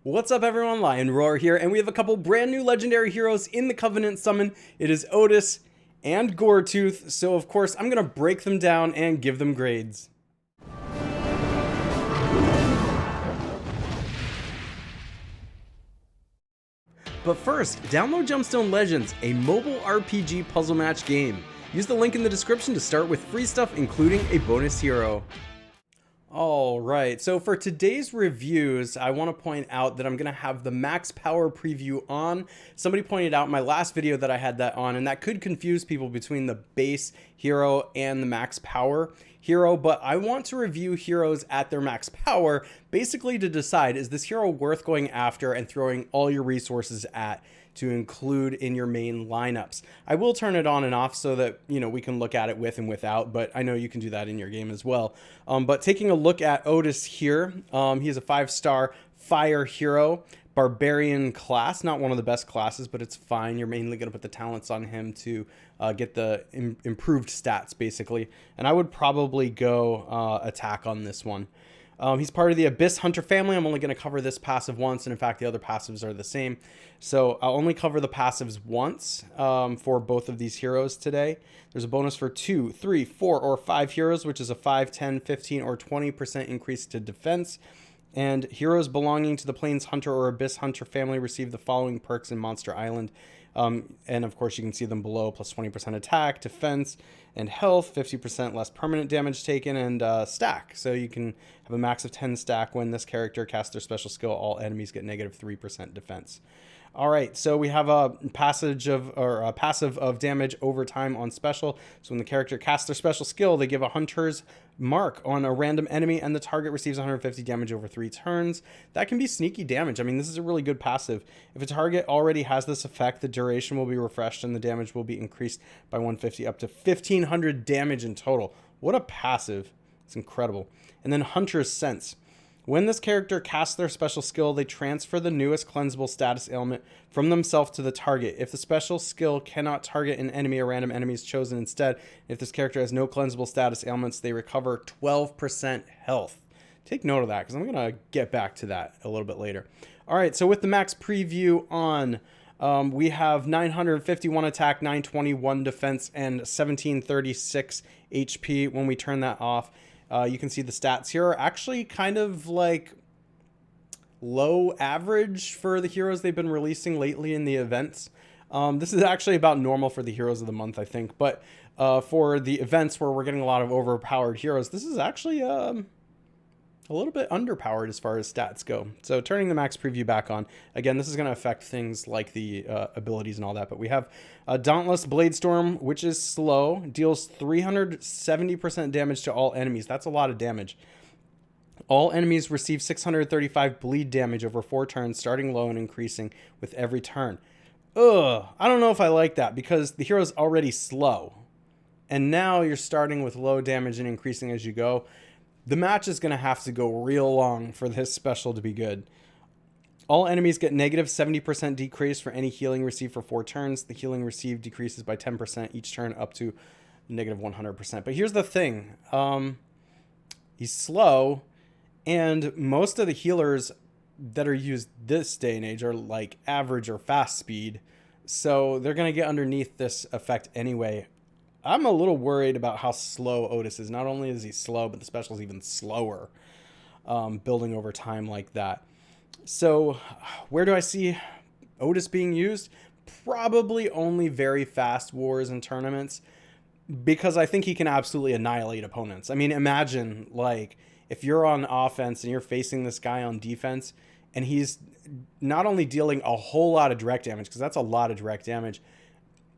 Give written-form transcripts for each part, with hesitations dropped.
What's up everyone, Lion Roar here, and we have a couple brand new legendary heroes in the Covenant summon. It is OTIS and Goretooth, so of course I'm gonna break them down and give them grades. But first, download Gemstone Legends, a mobile RPG puzzle match game. Use the link in the description to start with free stuff, including a bonus hero. Alright, so for today's reviews, I want to point out that I'm going to have the max power preview on. Somebody pointed out in my last video that I had that on, and that could confuse people between the base hero and the max power hero, but I want to review heroes at their max power, basically to decide, is this hero worth going after and throwing all your resources at to include in your main lineups. I will turn it on and off so that, you know, we can look at it with and without, but I know you can do that in your game as well. But taking a look at OTIS here, he is a 5-star fire hero, barbarian class, not one of the best classes, but it's fine. You're mainly going to put the talents on him to get the improved stats, basically. And I would probably go attack on this one. He's part of the Abyss Hunter family. I'm only going to cover this passive once, and in fact the other passives are the same. So I'll only cover the passives once for both of these heroes today. There's a bonus for 2, 3, 4, or 5 heroes, which is a 5, 10, 15, or 20% increase to defense. And heroes belonging to the Plains Hunter or Abyss Hunter family receive the following perks in Monster Island. And of course you can see them below: plus 20% attack, defense, and health, 50% less permanent damage taken, and stack. So you can have a max of 10 stack. When this character casts their special skill, all enemies get negative 3% defense. All right, so we have a passive of damage over time on special. So when the character casts their special skill, they give a hunter's mark on a random enemy, and the target receives 150 damage over 3 turns. That can be sneaky damage. I mean, this is a really good passive. If a target already has this effect, the duration will be refreshed and the damage will be increased by 150 up to 1500 damage in total. What a passive. It's incredible. And then Hunter's Sense. When this character casts their special skill, they transfer the newest cleansable status ailment from themselves to the target. If the special skill cannot target an enemy, a random enemy is chosen instead. If this character has no cleansable status ailments, they recover 12% health. Take note of that, because I'm going to get back to that a little bit later. All right, so with the max preview on, we have 951 attack, 921 defense, and 1736 HP. When we turn that off, you can see the stats here are actually kind of like low average for the heroes they've been releasing lately in the events. This is actually about normal for the heroes of the month, I think. But for the events where we're getting a lot of overpowered heroes, this is actually a little bit underpowered as far as stats go. So turning the max preview back on, again, this is going to affect things like the abilities and all that. But we have Dauntless Bladestorm, which is slow, deals 370% damage to all enemies. That's a lot of damage. All enemies receive 635 bleed damage over 4 turns, starting low and increasing with every turn. Ugh, I don't know if I like that, because the hero's already slow. And now you're starting with low damage and increasing as you go. The match is going to have to go real long for this special to be good. All enemies get negative 70% decrease for any healing received for 4 turns. The healing received decreases by 10% each turn up to negative 100%. But here's the thing. He's slow, and most of the healers that are used this day and age are like average or fast speed. So they're going to get underneath this effect anyway. I'm a little worried about how slow OTIS is. Not only is he slow, but the special is even slower, building over time like that. So where do I see OTIS being used? Probably only very fast wars and tournaments, because I think he can absolutely annihilate opponents. I mean, imagine, like, if you're on offense and you're facing this guy on defense, and he's not only dealing a whole lot of direct damage, because that's a lot of direct damage,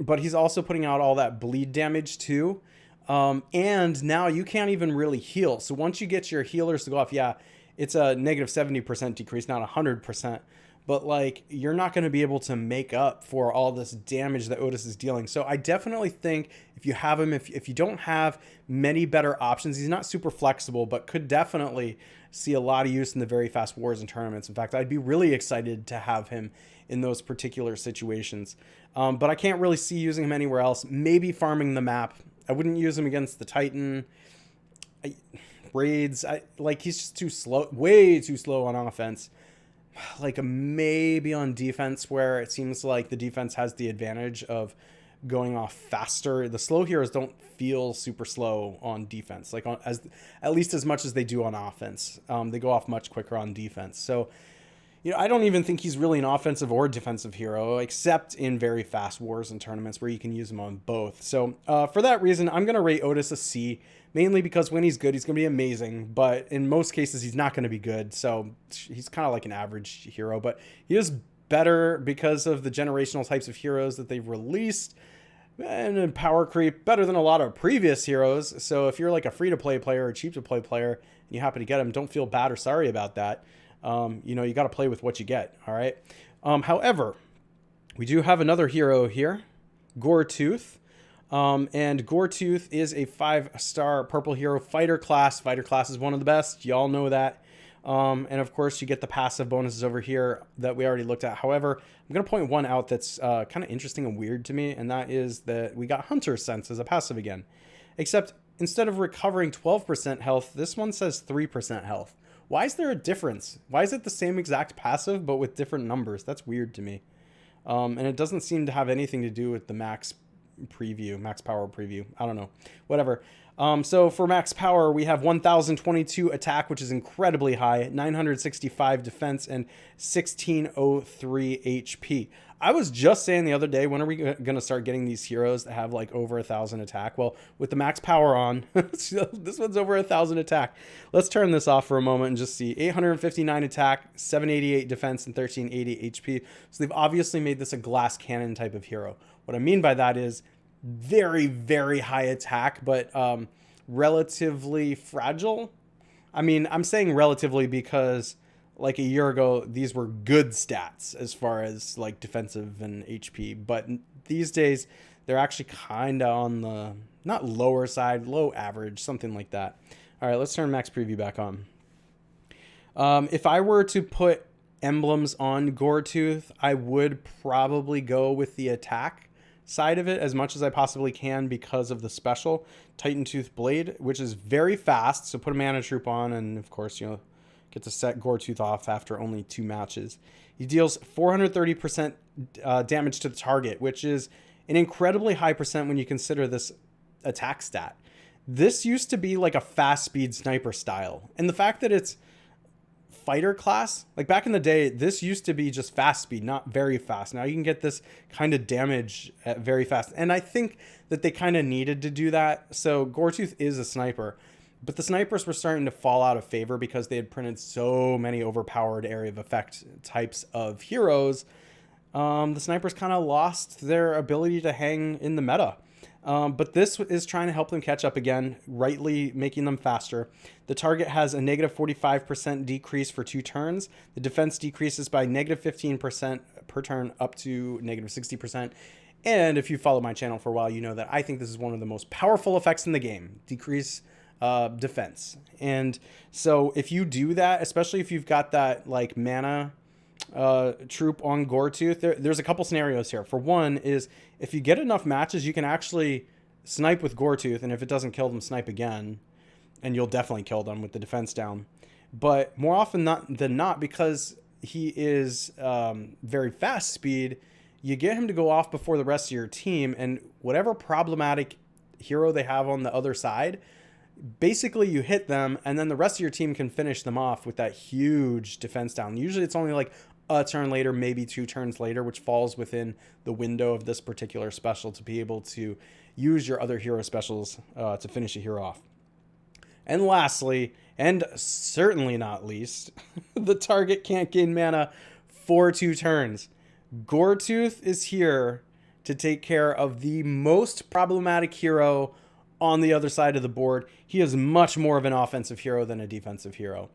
but he's also putting out all that bleed damage too. And now you can't even really heal. So once you get your healers to go off, yeah, it's a negative 70% decrease, not 100%. But like, you're not going to be able to make up for all this damage that OTIS is dealing. So I definitely think if you have him, if you don't have many better options, he's not super flexible, but could definitely see a lot of use in the very fast wars and tournaments. In fact, I'd be really excited to have him in those particular situations. But I can't really see using him anywhere else. Maybe farming the map. I wouldn't use him against the Titan. Raids, like, he's just too slow, way too slow on offense. like maybe on defense, where it seems like the defense has the advantage of going off faster. The slow heroes don't feel super slow on defense, like at least as much as they do on offense. They go off much quicker on defense. So, I don't even think he's really an offensive or defensive hero, except in very fast wars and tournaments where you can use him on both. So for that reason, I'm going to rate Otis a C, mainly because when he's good, he's going to be amazing. But in most cases, he's not going to be good. So he's kind of like an average hero. But he is better because of the generational types of heroes that they've released. And in power creep, better than a lot of previous heroes. So if you're like a free-to-play player or cheap-to-play player, and you happen to get him, don't feel bad or sorry about that. You got to play with what you get. All right. However, we do have another hero here, Goretooth. And Goretooth is a 5-star purple hero fighter class. Fighter class is one of the best. Y'all know that. And of course, you get the passive bonuses over here that we already looked at. However, I'm going to point one out that's kind of interesting and weird to me. And that is that we got Hunter's Sense as a passive again. Except instead of recovering 12% health, this one says 3% health. Why is there a difference? Why is it the same exact passive, but with different numbers? That's weird to me. And it doesn't seem to have anything to do with the max power preview. I don't know. Whatever. So for max power, we have 1022 attack, which is incredibly high, 965 defense, and 1603 HP. I was just saying the other day, when are we going to start getting these heroes that have like over 1,000 attack? Well, with the max power on, this one's over 1,000 attack. Let's turn this off for a moment and just see 859 attack, 788 defense, and 1380 HP. So they've obviously made this a glass cannon type of hero. What I mean by that is very, very high attack, but relatively fragile. I mean, I'm saying relatively because like a year ago, these were good stats as far as like defensive and HP. But these days, they're actually kind of on the, not lower side, low average, something like that. All right, let's turn max preview back on. If I were to put emblems on Goretooth, I would probably go with the attack side of it as much as I possibly can because of the special Titan Tooth Blade, which is very fast. So put a mana troop on, and of course, get to set Goretooth off after only 2 matches. He deals 430% damage to the target, which is an incredibly high percent when you consider this attack stat. This used to be like a fast speed sniper style. And the fact that it's fighter class, like back in the day, this used to be just fast speed, not very fast. Now you can get this kind of damage at very fast. And I think that they kind of needed to do that. So Goretooth is a sniper. But the snipers were starting to fall out of favor because they had printed so many overpowered area of effect types of heroes. The snipers kind of lost their ability to hang in the meta. But this is trying to help them catch up again, rightly making them faster. The target has a negative 45% decrease for 2 turns. The defense decreases by negative 15% per turn up to negative 60%. And if you follow my channel for a while, you know that I think this is one of the most powerful effects in the game. Decrease defense. And so if you do that, especially if you've got that like mana troop on Goretooth, there's a couple scenarios here. For one is if you get enough matches, you can actually snipe with Goretooth, and if it doesn't kill them, snipe again, and you'll definitely kill them with the defense down. But more often than not, because he is very fast speed, you get him to go off before the rest of your team, and whatever problematic hero they have on the other side, basically you hit them, and then the rest of your team can finish them off with that huge defense down. Usually it's only like a turn later, maybe 2 turns later, which falls within the window of this particular special to be able to use your other hero specials to finish a hero off. And lastly, and certainly not least, the target can't gain mana for 2 turns. Goretooth is here to take care of the most problematic hero on the other side of the board. He is much more of an offensive hero than a defensive hero.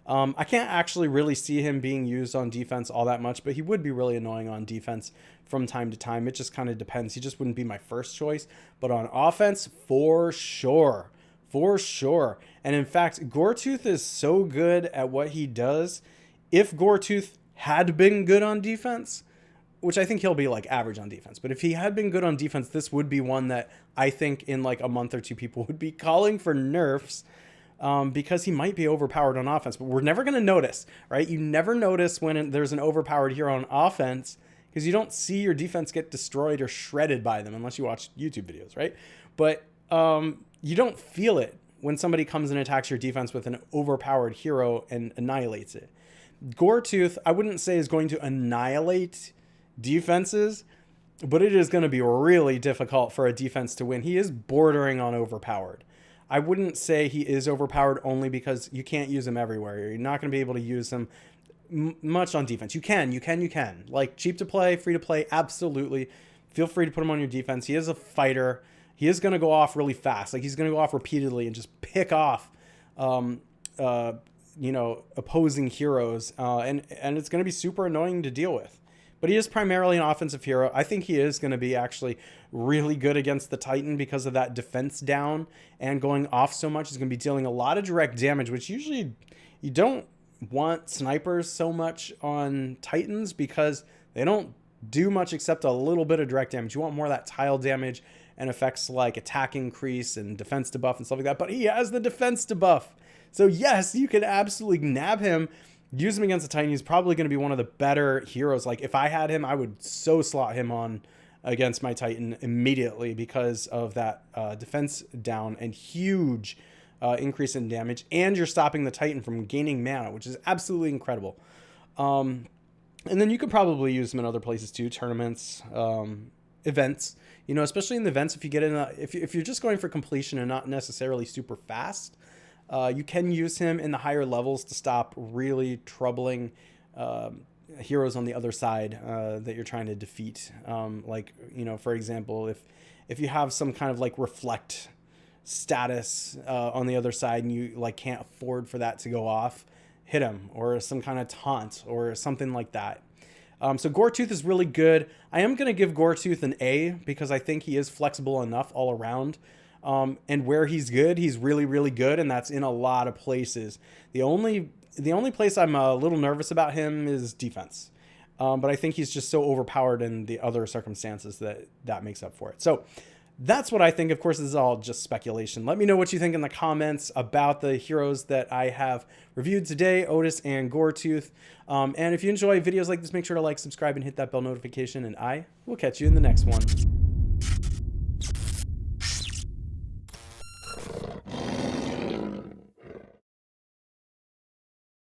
I can't actually really see him being used on defense all that much, but he would be really annoying on defense from time to time. It just kind of depends. He just wouldn't be my first choice, but on offense, for sure. For sure. And in fact, Goretooth is so good at what he does. If Goretooth had been good on defense, which I think he'll be like average on defense, but if he had been good on defense, this would be one that I think in like a month or two people would be calling for nerfs, because he might be overpowered on offense, but we're never going to notice, right? You never notice when there's an overpowered hero on offense because you don't see your defense get destroyed or shredded by them unless you watch YouTube videos, right? But you don't feel it when somebody comes and attacks your defense with an overpowered hero and annihilates it. Goretooth, I wouldn't say is going to annihilate defenses, but it is going to be really difficult for a defense to win. He is bordering on overpowered. I wouldn't say he is overpowered only because you can't use him everywhere. You're not going to be able to use him much on defense. You can. Like cheap to play, free to play, absolutely. Feel free to put him on your defense. He is a fighter. He is going to go off really fast. Like he's going to go off repeatedly and just pick off opposing heroes, and it's going to be super annoying to deal with. But he is primarily an offensive hero. I think he is going to be actually really good against the Titan because of that defense down and going off so much. He's going to be dealing a lot of direct damage, which usually you don't want snipers so much on Titans because they don't do much except a little bit of direct damage. You want more of that tile damage and effects like attack increase and defense debuff and stuff like that. But he has the defense debuff. So yes, you can absolutely nab him, use him against the Titan. He's probably going to be one of the better heroes. Like if I had him, I would so slot him on against my Titan immediately because of that defense down and huge increase in damage. And you're stopping the Titan from gaining mana, which is absolutely incredible. And then you could probably use him in other places too, tournaments, events. You know, especially in the events, if you get in, if you're just going for completion and not necessarily super fast, you can use him in the higher levels to stop really troubling heroes on the other side that you're trying to defeat. Like, you know, for example, if you have some kind of like reflect status on the other side and you like can't afford for that to go off, hit him, or some kind of taunt or something like that. So Goretooth is really good. I am going to give Goretooth an A because I think he is flexible enough all around. And where he's good, he's really, really good. And that's in a lot of places. The only place I'm a little nervous about him is defense. But I think he's just so overpowered in the other circumstances that makes up for it. So that's what I think. Of course, this is all just speculation. Let me know what you think in the comments about the heroes that I have reviewed today, Otis and Goretooth. And if you enjoy videos like this, make sure to like, subscribe, and hit that bell notification. And I will catch you in the next one.